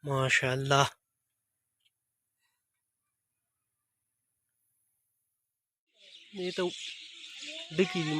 माशाल्लाह। ये तो दिखी थी।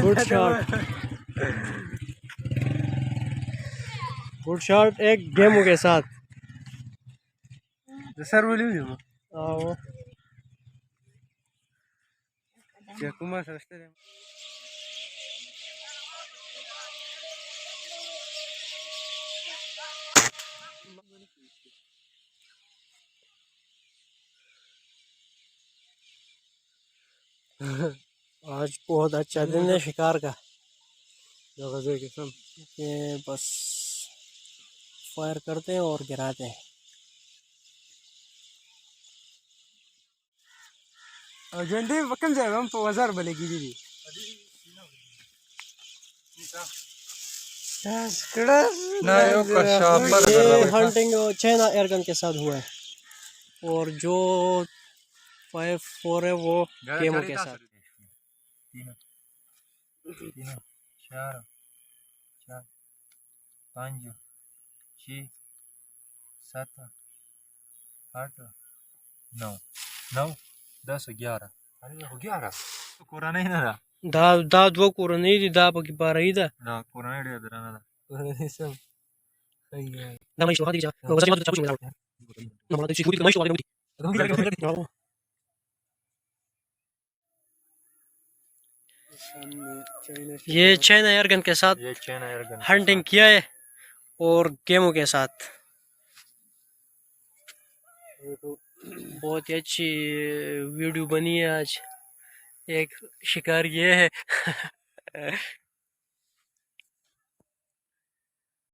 गुड शॉट गुड शॉट एक गेमों के साथ। सर बोली आओ कुमार समझते आज बहुत अच्छा दिन है शिकार का। कसम ये बस फायर करते हैं और गिराते हैं। और झंडे कम जाएगा हम 1000 बलेगी दीदी। ये हंटिंग चाइना एयरगन के साथ हुआ है और जो 5-4 है वो गेमों के साथ। 3 4 5 6 7 8 9 9 10 11 11 कोराना ही ना दा दो कोरनी दी दा पकी पारई दा ना कोराना ही दे रहा ना कोराना सब सही है दा मैं शोहा दी जा वो जब चाबू चुन ना ना तो सीखूरी मैं शोहा दी। ये चाइना एयरगन के साथ हंटिंग किया है और गेमों के साथ। बहुत ही अच्छी वीडियो बनी है आज। एक शिकार ये है